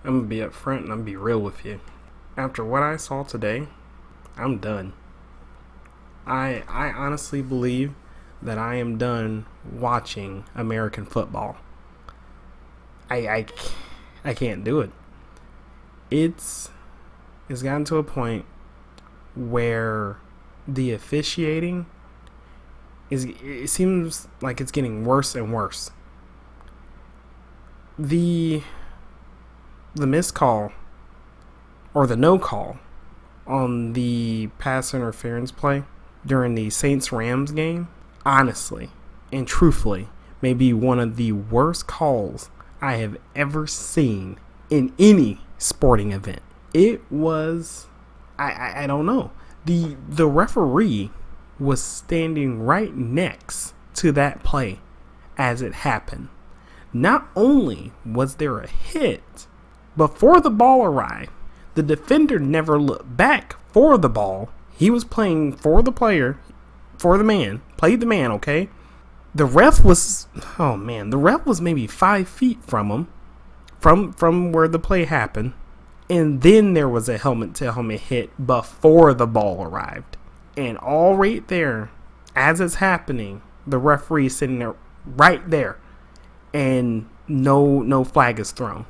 I'm gonna be upfront and I'm gonna be real with you. After what I saw today, I'm done. I honestly believe that I am done watching American football. I can't do it. It's gotten to a point where the officiating it seems like it's getting worse and worse. The missed call or the no call on the pass interference play during the Saints-Rams game, honestly and truthfully, may be one of the worst calls I have ever seen in any sporting event. It was, I don't know. The referee was standing right next to that play as it happened. Not only was there a hit before the ball arrived, the defender never looked back for the ball. He was playing for the player, for the man, played the man, okay? The ref was maybe 5 feet from him, from where the play happened. And then there was a helmet-to-helmet hit before the ball arrived. And all right there, as it's happening, the referee is sitting there right there. And no flag is thrown.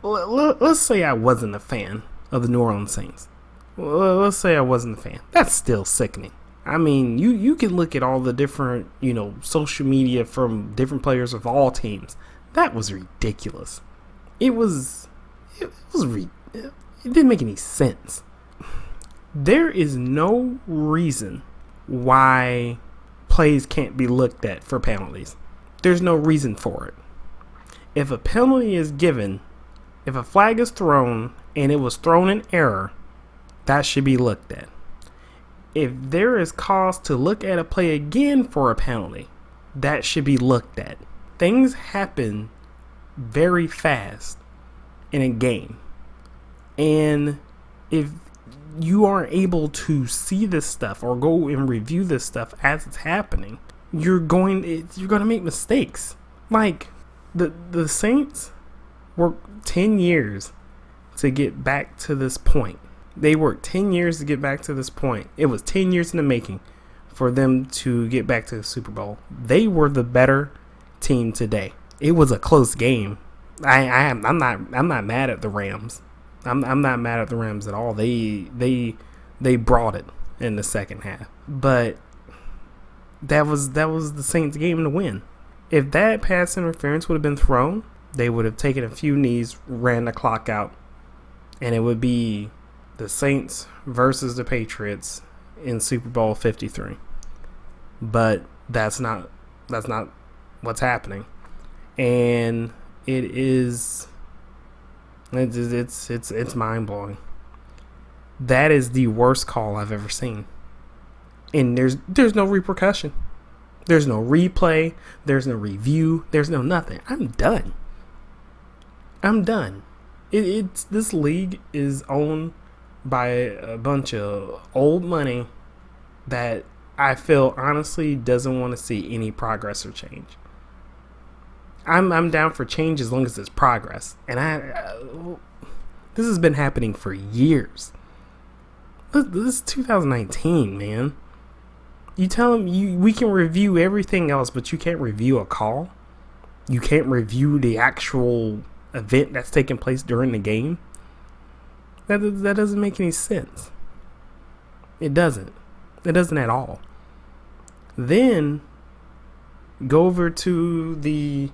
Let's say I wasn't a fan of the New Orleans Saints. Let's say I wasn't a fan. That's still sickening. I mean, you can look at all the different, social media from different players of all teams. That was ridiculous. It didn't make any sense. There is no reason why plays can't be looked at for penalties. There's no reason for it. If a penalty is given, if a flag is thrown and it was thrown in error, that should be looked at. If there is cause to look at a play again for a penalty, that should be looked at. Things happen very fast in a game. And if you aren't able to see this stuff or go and review this stuff as it's happening, you're going to make mistakes. Like the Saints worked 10 years to get back to this point. They worked 10 years to get back to this point. It was 10 years in the making for them to get back to the Super Bowl. They were the better team today. It was a close game. I'm not mad at the Rams. I'm not mad at the Rams at all. They brought it in the second half. But that was the Saints game to win. If that pass interference would have been thrown, they would have taken a few knees, ran the clock out, and it would be the Saints versus the Patriots in Super Bowl 53. But that's not what's happening. And it's mind-blowing. That is the worst call I've ever seen. And there's no repercussion. There's no replay. There's no review. There's no nothing. I'm done. This league is owned by a bunch of old money that I feel honestly doesn't want to see any progress or change. I'm down for change as long as it's progress. And this has been happening for years. This is 2019, man. You tell them we can review everything else, but you can't review a call. You can't review the actual event that's taking place during the game. That doesn't make any sense. It doesn't. It doesn't at all. Then go over to the,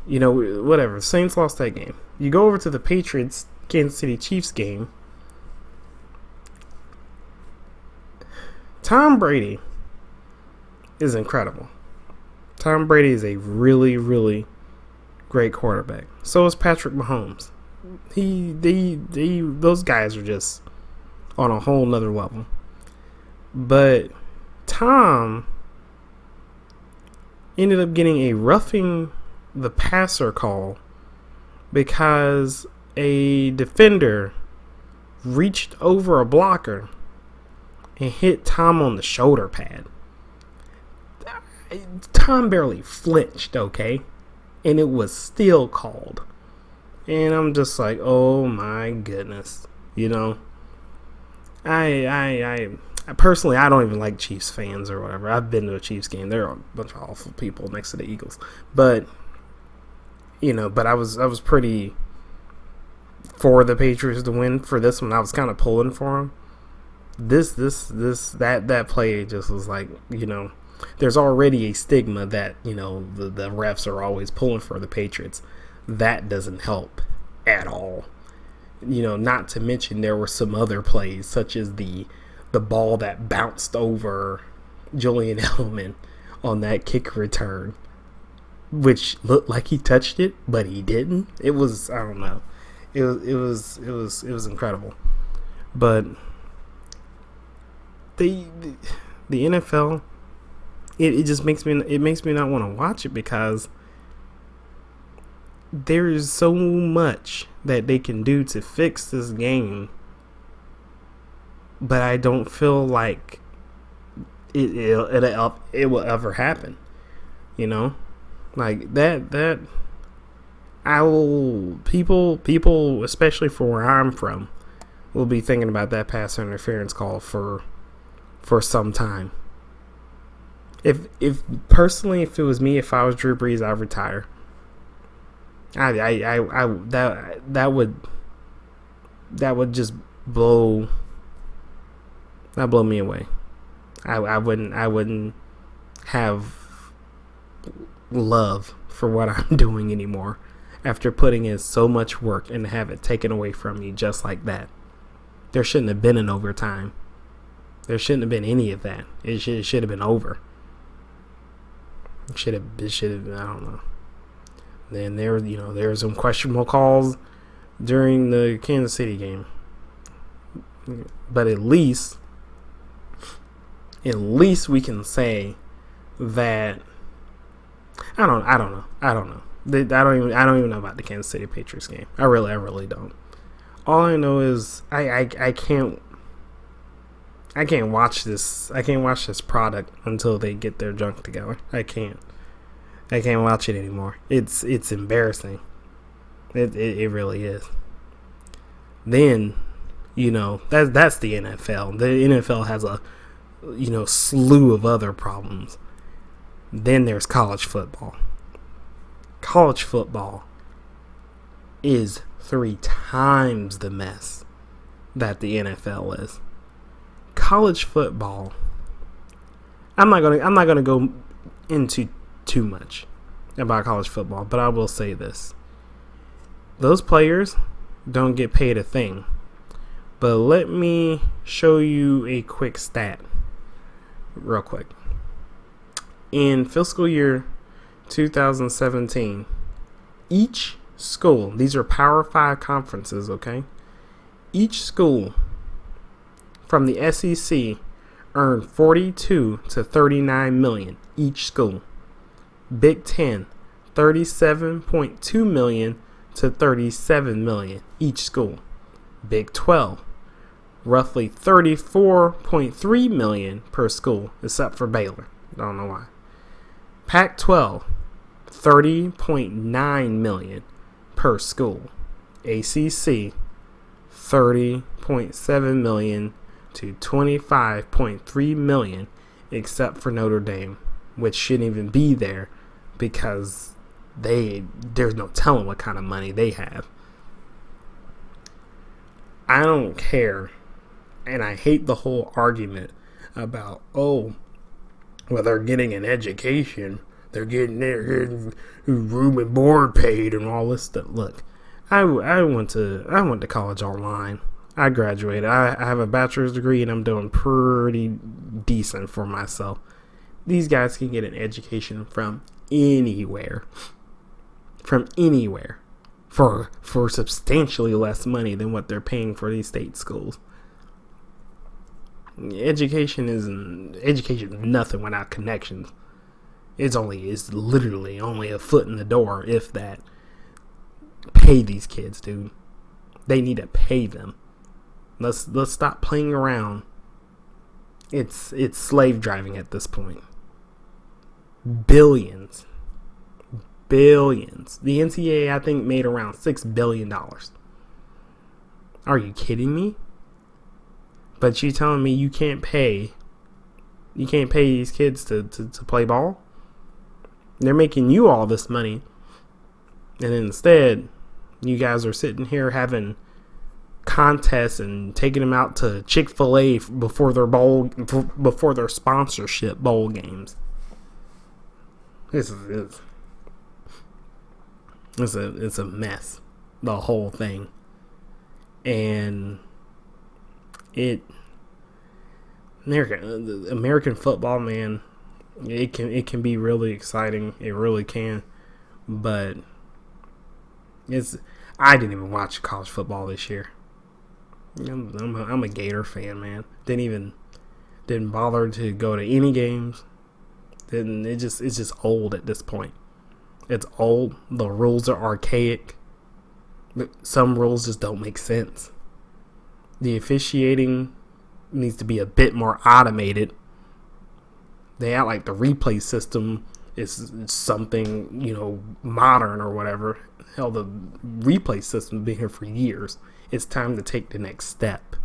whatever. Saints lost that game. You go over to the Patriots, Kansas City Chiefs game. Tom Brady is incredible. Tom Brady is a really, really great quarterback. So is Patrick Mahomes. Those guys are just on a whole nother level. But Tom ended up getting a roughing the passer call because a defender reached over a blocker and hit Tom on the shoulder pad. Tom barely flinched, okay? And it was still called. And I'm just like, oh my goodness. You know, I personally, I don't even like Chiefs fans or whatever. I've been to a Chiefs game. They're a bunch of awful people next to the Eagles. But, you know, but I was pretty for the Patriots to win for this one. I was kind of pulling for them. That play just was like, you know, there's already a stigma that, you know, the refs are always pulling for the Patriots. That doesn't help at all. You know, not to mention there were some other plays, such as the ball that bounced over Julian Edelman on that kick return, which looked like he touched it, but he didn't. It was, I don't know. It was incredible. But the NFL, it just makes me not want to watch it, because there is so much that they can do to fix this game, but I don't feel like it will ever happen. You know, like that. I will people, especially for where I'm from, will be thinking about that pass interference call for some time. If personally, if it was me, if I was Drew Brees, I'd retire. That would just blow me away. I wouldn't have love for what I'm doing anymore after putting in so much work and to have it taken away from you just like that. There shouldn't have been an overtime. There shouldn't have been any of that. It should have been over. It should have. I don't know. Then there were some questionable calls during the Kansas City game, but at least we can say that I don't know. I don't even know about the Kansas City Patriots game. I really don't. All I know is I can't watch this. I can't watch this product until they get their junk together. I can't watch it anymore. It's embarrassing. It really is. Then, you know, that's the NFL. The NFL has a, you know, slew of other problems. Then there's college football. College football is 3 times the mess that the NFL is. College football, I'm not gonna go into too much about college football, but I will say this. Those players don't get paid a thing. But let me show you a quick stat real quick. In fiscal year 2017, each school, these are Power 5 conferences, okay? Each school from the SEC earned 42 to 39 million each school. Big 10, 37.2 million to 37 million each school. Big 12, roughly 34.3 million per school, except for Baylor. Don't know why. Pac-12, 30.9 million per school. ACC, 30.7 million to 25.3 million, except for Notre Dame, which shouldn't even be there because there's no telling what kind of money they have. I don't care, and I hate the whole argument about, they're getting an education, they're getting room and board paid and all this stuff. Look, I went to college online. I graduated. I have a bachelor's degree and I'm doing pretty decent for myself. These guys can get an education from anywhere. For substantially less money than what they're paying for these state schools. Education is nothing without connections. It's literally only a foot in the door, if that. Pay these kids, dude. They need to pay them. Let's stop playing around. It's slave driving at this point. Billions billions. The NCAA, I think, made around $6 billion. Are you kidding me? But you telling me you can't pay these kids to play ball? They're making you all this money, and instead you guys are sitting here having contests and taking them out to Chick-fil-A before their sponsorship bowl games. It's a mess, the whole thing. And American football, man, it can be really exciting. It really can. But I didn't even watch college football this year. I'm a Gator fan, man. Didn't bother to go to any games. It's just old at this point. It's old. The rules are archaic. Some rules just don't make sense. The officiating needs to be a bit more automated. They act like the replay system is something, modern or whatever. Hell, the replay system's been here for years. It's time to take the next step.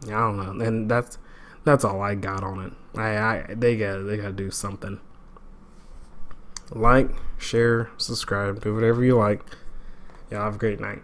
I don't know, and that's all I got on it. They gotta do something. Like, share, subscribe, do whatever you like. Y'all have a great night.